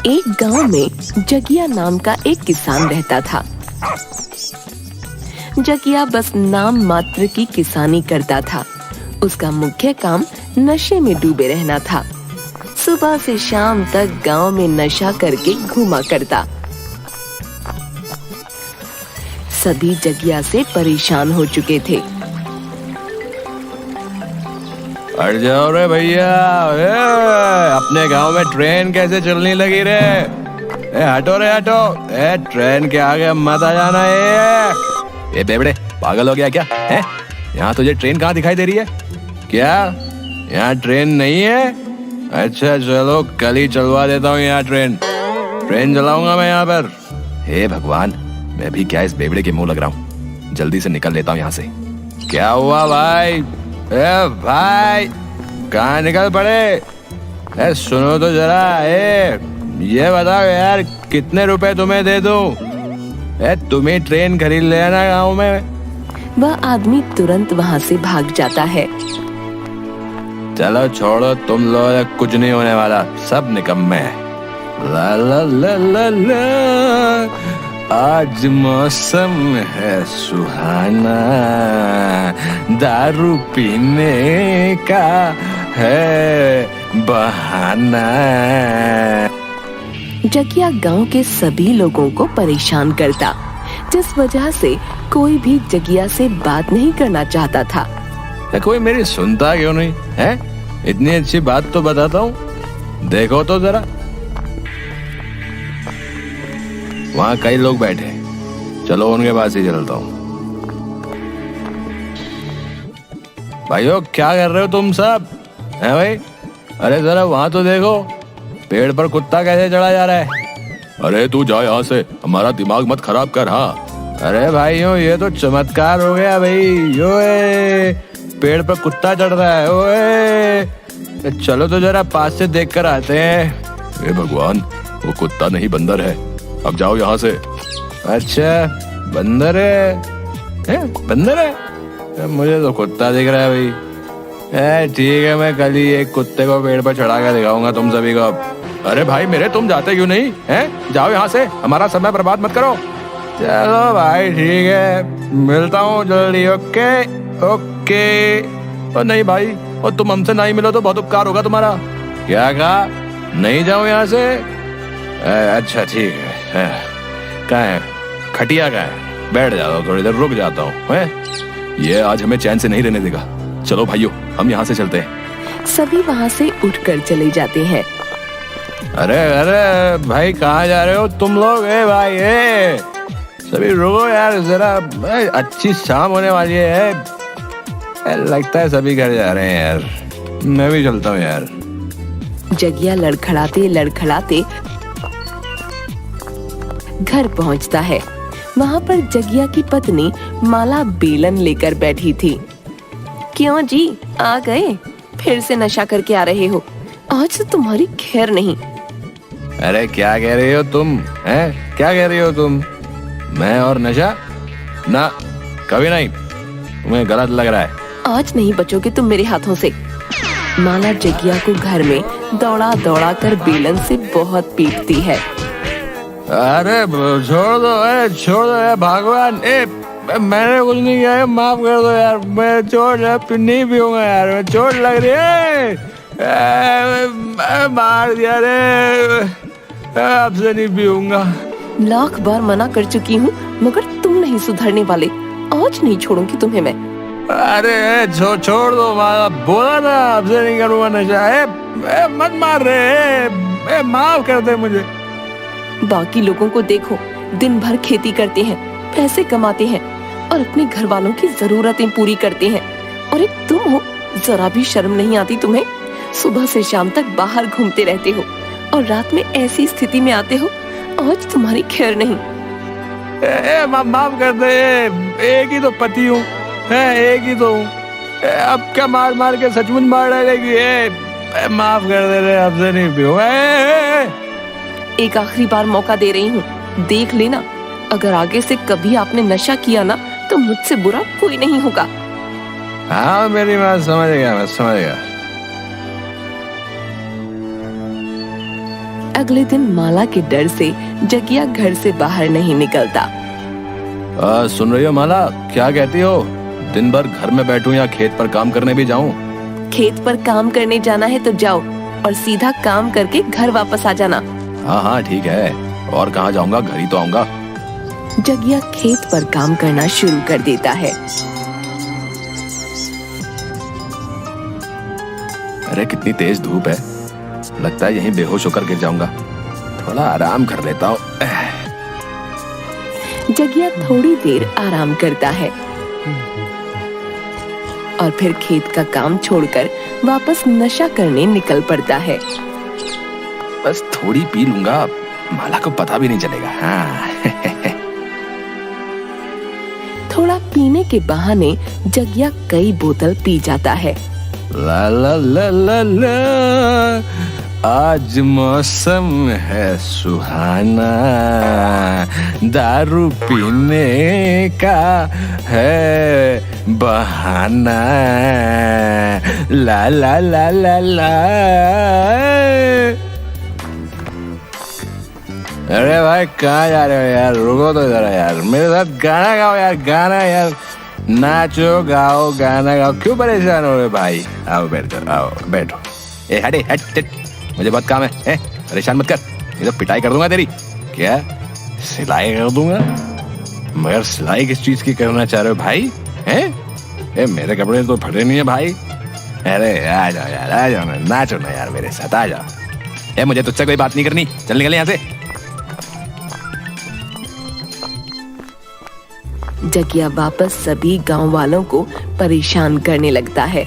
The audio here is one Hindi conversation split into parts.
एक गांव में जगिया नाम का एक किसान रहता था। जगिया बस नाम मात्र की किसानी करता था। उसका मुख्य काम नशे में डूबे रहना था। सुबह से शाम तक गांव में नशा करके घूमा करता। सभी जगिया से परेशान हो चुके थे। हट जाओ रे भैया, अपने गांव में ट्रेन कैसे चलने लगी रे? हटो रे हटो, ट्रेन के आगे मत आ जाना। ये बेवड़े पागल हो गया क्या है? यहाँ तुझे ट्रेन कहाँ दिखाई दे रही है? क्या यहाँ ट्रेन नहीं है? अच्छा चलो कल ही चलवा देता हूँ यहाँ ट्रेन चलाऊंगा मैं यहाँ पर। हे भगवान, मैं भी क्या इस बेवड़े के मुंह लग रहा हूँ। जल्दी से निकल लेता हूँ यहाँ से। क्या हुआ भाई? भाई कहाँ निकल पड़े? सुनो तो जरा, ये बताओ यार कितने रुपए तुम्हें दे दूं? तुम्हें ट्रेन खरीद लेना गाँव में। वह आदमी तुरंत वहाँ से भाग जाता है। चलो छोड़ो, तुम लोग कुछ नहीं होने वाला, सब निकम्मे हैं। ला ला ला ला ला, आज मौसम है सुहाना, दारू पीने का है बहाना। जगिया गांव के सभी लोगों को परेशान करता, जिस वजह से कोई भी जगिया से बात नहीं करना चाहता था। कोई मेरी सुनता क्यों नहीं है? इतनी अच्छी बात तो बताता हूँ, देखो तो जरा। वहाँ कई लोग बैठे, चलो उनके पास ही चलता हूँ। भाइयों क्या कर रहे हो तुम सब? हैं भाई? अरे जरा वहाँ तो देखो, पेड़ पर कुत्ता कैसे चढ़ा जा रहा है। अरे तू जा यहाँ से, हमारा दिमाग मत खराब कर। हाँ अरे भाइयों, ये तो चमत्कार हो गया भाई। पेड़ पर कुत्ता चढ़ रहा है। ओए चलो तो जरा पास से देख कर आते हैं। हे भगवान, वो कुत्ता नहीं बंदर है। अब जाओ यहाँ से। अच्छा बंदर है? बंदर है? मुझे तो कुत्ता दिख रहा है भाई। ठीक है, मैं कल ही एक कुत्ते को पेड़ पर चढ़ा कर दिखाऊंगा तुम सभी को। अरे भाई मेरे, तुम जाते क्यों नहीं हैं? जाओ यहाँ से, हमारा समय बर्बाद मत करो। चलो भाई ठीक है, मिलता हूँ जल्दी। Okay okay. और नहीं भाई, और तुम हमसे नहीं मिलो तो बहुत उपकार होगा तुम्हारा। क्या कहा? नहीं जाऊँ यहाँ से? अच्छा ठीक है। कहाँ है खटिया? कहाँ है? बैठ जाता हूँ, थोड़ी देर रुक जाता हूँ। ये आज हमें चैन से नहीं रहने देगा। चलो भाइयों, हम यहाँ से चलते हैं। सभी वहाँ से उठकर चले जाते हैं। अरे अरे भाई कहाँ जा रहे हो तुम लोग? भाई सभी रुको यार जरा, अच्छी शाम होने वाली है। लगता है सभी घर जा रहे हैं यार, मैं भी चलता हूँ यार। जगिया लड़खड़ाते लड़खड़ाते घर पहुंचता है। वहाँ पर जगिया की पत्नी माला बेलन लेकर बैठी थी। क्यों जी, आ गए? फिर से नशा करके आ रहे हो? आज तो तुम्हारी खैर नहीं। अरे क्या कह रही हो तुम? क्या कह रही हो तुम? मैं और नशा? ना, कभी नहीं। तुम्हें गलत लग रहा है। आज नहीं बचोगे तुम मेरे हाथों से। माला जगिया को घर में दौड़ा दौड़ा कर बेलन से बहुत पीटती है। अरे छोड़ दो यार भगवान, मैंने कुछ नहीं किया है, माफ कर दो यार। मैं चोट नहीं पीऊंगा यार, मैं चोट लग रही है। मार दिया रे, आपसे नहीं पीऊंगा। लाख बार मना कर चुकी हूँ, मगर तुम नहीं सुधरने वाले। आज नहीं छोड़ूंगी तुम्हें मैं। अरे छोड़ दो, बोला ना आपसे नहीं करूँगा नशा। मत मार रहे, माफ कर दे मुझे। बाकी लोगों को देखो, दिन भर खेती करते हैं, पैसे कमाते हैं और अपने घर वालों की जरूरतें पूरी करते हैं। और एक तुम हो, जरा भी शर्म नहीं आती तुम्हें? सुबह से शाम तक बाहर घूमते रहते हो और रात में ऐसी स्थिति में आते हो। आज तुम्हारी खैर नहीं। माफ कर दे, एक ही तो पति हूँ, एक ही तो हूँ। अब क्या मार मार के सचमुच मार डालेगी? माफ कर दे रे, आपसे नहीं पीऊंगा। एक आखिरी बार मौका दे रही हूँ, देख लेना। अगर आगे से कभी आपने नशा किया ना, तो मुझसे बुरा कोई नहीं होगा। हाँ मेरी बात समझ गया, मैं समझ गया। अगले दिन माला के डर से जगिया घर से बाहर नहीं निकलता। सुन रही हो माला, क्या कहती हो? दिन भर घर में बैठूं या खेत पर काम करने भी जाऊं? खेत पर काम करने जाना है तो जाओ और सीधा काम करके घर वापस आ जाना। हाँ हाँ ठीक है, और कहाँ जाऊंगा, घर ही तो आऊंगा। जगिया खेत पर काम करना शुरू कर देता है। अरे कितनी तेज धूप है, लगता है यहीं बेहोश होकर गिर जाऊंगा। थोड़ा आराम कर लेता हूँ। जगिया थोड़ी देर आराम करता है और फिर खेत का काम छोड़कर वापस नशा करने निकल पड़ता है। बस थोड़ी पी लूंगा, माला को पता भी नहीं चलेगा। हाँ। थोड़ा पीने के बहाने जगिया कई बोतल पी जाता है। ला ला ला ला ला, आज मौसम है सुहाना, दारू पीने का है बहाना। ला ला ला ला ला। अरे भाई कहाँ जा रहे हो यार, रुको तो जरा यार, मेरे साथ गाना गाओ यार, गाना यार, नाचो गाओ गाना गाओ, क्यों परेशान हो रहे भाई? आओ बैठो, आओ बैठो। ए हटे हट, मुझे बहुत काम है, परेशान मत कर, ये तो पिटाई कर दूंगा तेरी। क्या सिलाई कर दूंगा? मगर सिलाई किस चीज की करना चाह रहे हो भाई? हैं? मेरे कपड़े तो फटे नहीं है भाई। अरे आ जाओ यार, आ जाओ ना, नाचो ना यार मेरे साथ, आ जाओ। मुझे तुझसे कोई बात नहीं करनी, चल निकल यहाँ से। जगिया वापस सभी गांव वालों को परेशान करने लगता है।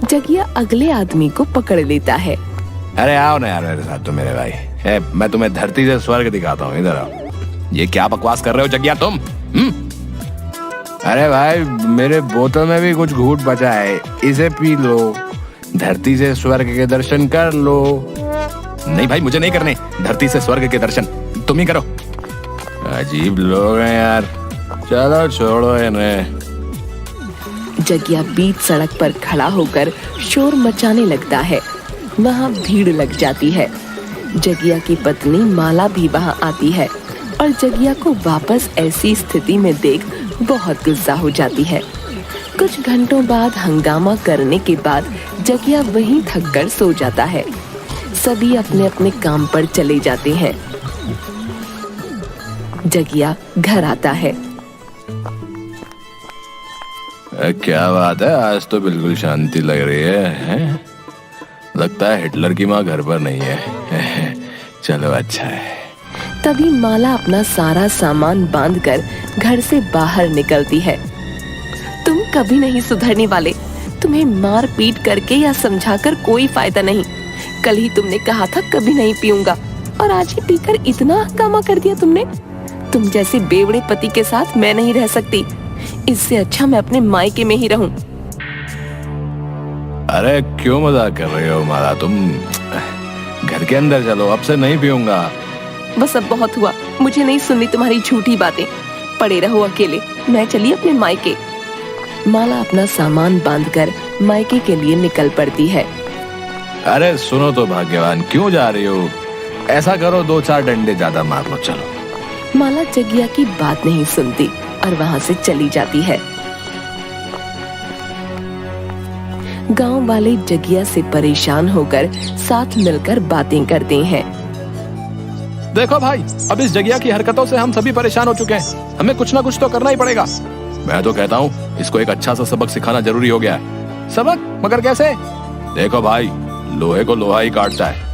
जगिया अगले आदमी को पकड़ लेता है। अरे आओ ना यार मेरे साथ, तो मेरे भाई है, मैं तुम्हें धरती से स्वर्ग दिखाता हूँ, इधर आओ। ये क्या बकवास कर रहे हो जगिया तुम? अरे भाई मेरे बोतल में भी कुछ घूंट बचा है, इसे पी लो, धरती से स्वर्ग के दर्शन कर लो। नहीं भाई मुझे नहीं करने धरती से स्वर्ग के दर्शन, तुम ही करो। अजीब लोग हैं यार, चलो छोड़ो इन्हें। जगिया बीच सड़क पर खड़ा होकर शोर मचाने लगता है। वहाँ भीड़ लग जाती है। जगिया की पत्नी माला भी वहाँ आती है और जगिया को वापस ऐसी स्थिति में देख बहुत गुस्सा हो जाती है। कुछ घंटों बाद हंगामा करने के बाद जगिया वहीं थक कर सो जाता है। सभी अपने अपने काम पर चले जाते हैं। जगिया घर आता है। क्या बात है, आज तो बिल्कुल शांति लग रही है? लगता है हिटलर की माँ घर पर नहीं है। चलो अच्छा है। तभी माला अपना सारा सामान बांधकर घर से बाहर निकलती है। तुम कभी नहीं सुधरने वाले, तुम्हें मार पीट करके या समझाकर कोई फायदा नहीं। कल ही तुमने कहा था कभी नहीं पीऊंगा और आज ही पीकर इतना हंगामा कर दिया तुमने। तुम जैसे बेवड़े पति के साथ मैं नहीं रह सकती, इससे अच्छा मैं अपने मायके में ही रहूं। अरे क्यों मजाक कर रहे हो माला तुम? घर के अंदर चलो, अब से नहीं पीऊंगा। बस अब बहुत हुआ, मुझे नहीं सुननी तुम्हारी झूठी बातें। पड़े रहो अकेले, मैं चली अपने मायके। माला अपना सामान बांधकर मायके के लिए निकल पड़ती है। अरे सुनो तो भाग्यवान, क्यों जा रही हो? ऐसा करो 2-4 डंडे ज्यादा मार लो, चलो। माला जगिया की बात नहीं सुनती और वहाँ से चली जाती है। गांव वाले जगिया से परेशान होकर साथ मिलकर बातें करते हैं। देखो भाई, अब इस जगिया की हरकतों से हम सभी परेशान हो चुके हैं, हमें कुछ ना कुछ तो करना ही पड़ेगा। मैं तो कहता हूँ इसको एक अच्छा सा सबक सिखाना जरूरी हो गया है। सबक? मगर कैसे? देखो भाई, लोहे को लोहा ही काटता है।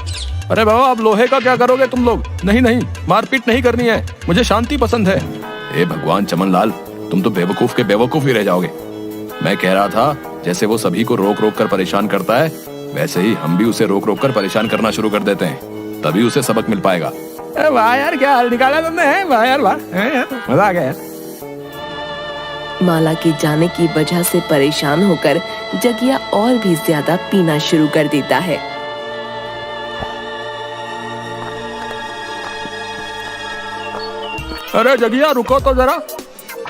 अरे बाबा, अब लोहे का क्या करोगे तुम लोग? नहीं नहीं, मारपीट नहीं करनी है, मुझे शांति पसंद है। ए भगवान चमन लाल, तुम तो बेवकूफ के बेवकूफ ही रह जाओगे। मैं कह रहा था जैसे वो सभी को रोक रोक कर परेशान करता है, वैसे ही हम भी उसे रोक रोक कर परेशान करना शुरू कर देते हैं, तभी उसे सबक मिल पाएगा। वाह यार, क्या हाल निकाला तुमने? वाह यार वाह, मजा आ गया यार। माला के जाने की वजह से परेशान होकर जगिया और भी ज्यादा पीना शुरू कर देता है। अरे जगिया रुको तो जरा।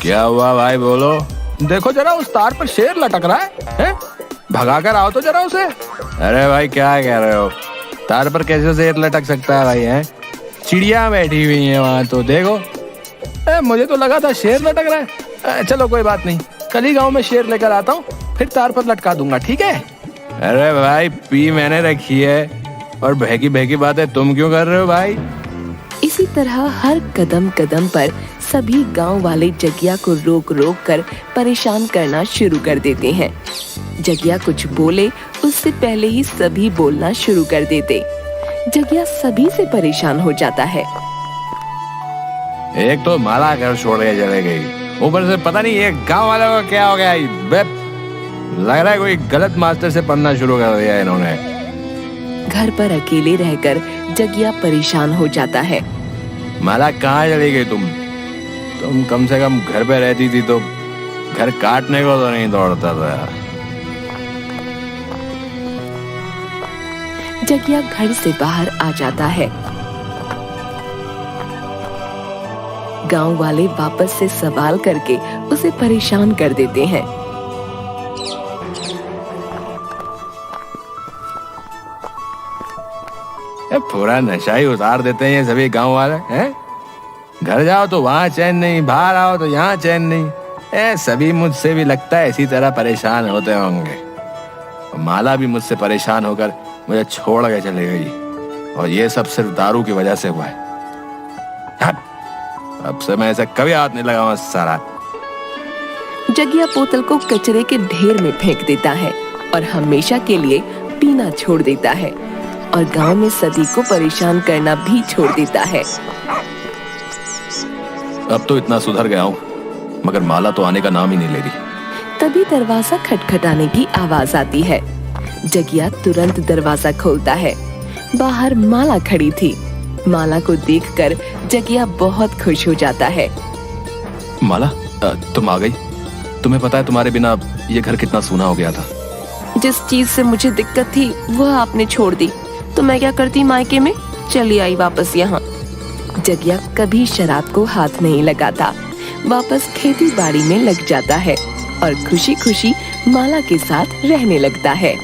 क्या हुआ भाई, बोलो। देखो जरा, उस तार पर शेर लटक रहा है? भगा कर आओ तो जरा उसे। अरे भाई क्या कह रहे हो? तार पर कैसे शेर लटक सकता है भाई? है चिड़िया बैठी हुई है वहां, तो देखो। मुझे तो लगा था शेर लटक रहा है। चलो कोई बात नहीं, कल ही गांव में शेर लेकर आता हूँ, फिर तार पर लटका दूंगा, ठीक है? अरे भाई पी मैंने रखी है, और बहकी बहकी बातें तुम क्यों कर रहे हो भाई? इसी तरह हर कदम कदम पर सभी गांव वाले जगिया को रोक रोक कर परेशान करना शुरू कर देते हैं। जगिया कुछ बोले उससे पहले ही सभी बोलना शुरू कर देते। जगिया सभी से परेशान हो जाता है। एक तो माला घर छोड़ के चले गई, ऊपर से पता नहीं ये गांव वालों को क्या हो गया। लग रहा है कोई गलत मास्टर से पढ़ना शुरू कर दिया इन्होंने। घर पर अकेले रहकर जगिया परेशान हो जाता है। माला कहाँ चली गई तुम? कम से कम घर पे रहती थी तो घर काटने को तो नहीं दौड़ता था। जगिया घर से बाहर आ जाता है। गांव वाले वापस से सवाल करके उसे परेशान कर देते हैं। पूरा नशा ही उतार देते हैं ये सभी गांव वाले हैं। घर जाओ तो वहां चैन नहीं, बाहर आओ तो यहाँ चैन नहीं। सभी मुझसे भी लगता है इसी तरह परेशान होते होंगे। माला भी मुझसे परेशान होकर मुझे छोड़ के चली गई, और ये सब सिर्फ दारू की वजह से हुआ है। अब से मैं ऐसा कभी हाथ नहीं लगाऊंगा सारा। जगिया बोतल को कचरे के ढेर में फेंक देता है और हमेशा के लिए पीना छोड़ देता है, और गांव में सभी को परेशान करना भी छोड़ देता है। अब तो इतना सुधर गया हूँ, मगर माला तो आने का नाम ही नहीं ले रही। तभी दरवाजा खटखटाने की आवाज आती है। जगिया तुरंत दरवाजा खोलता है। बाहर माला खड़ी थी। माला को देखकर जगिया बहुत खुश हो जाता है। माला, तुम आ गई। तुम्हें पता है तुम्हारे बिना ये घर कितना सूना हो गया था। जिस चीज से मुझे दिक्कत थी वह आपने छोड़ दी, तो मैं क्या करती मायके में, चली आई वापस यहाँ। जगिया कभी शराब को हाथ नहीं लगाता, वापस खेती बाड़ी में लग जाता है और खुशी खुशी माला के साथ रहने लगता है।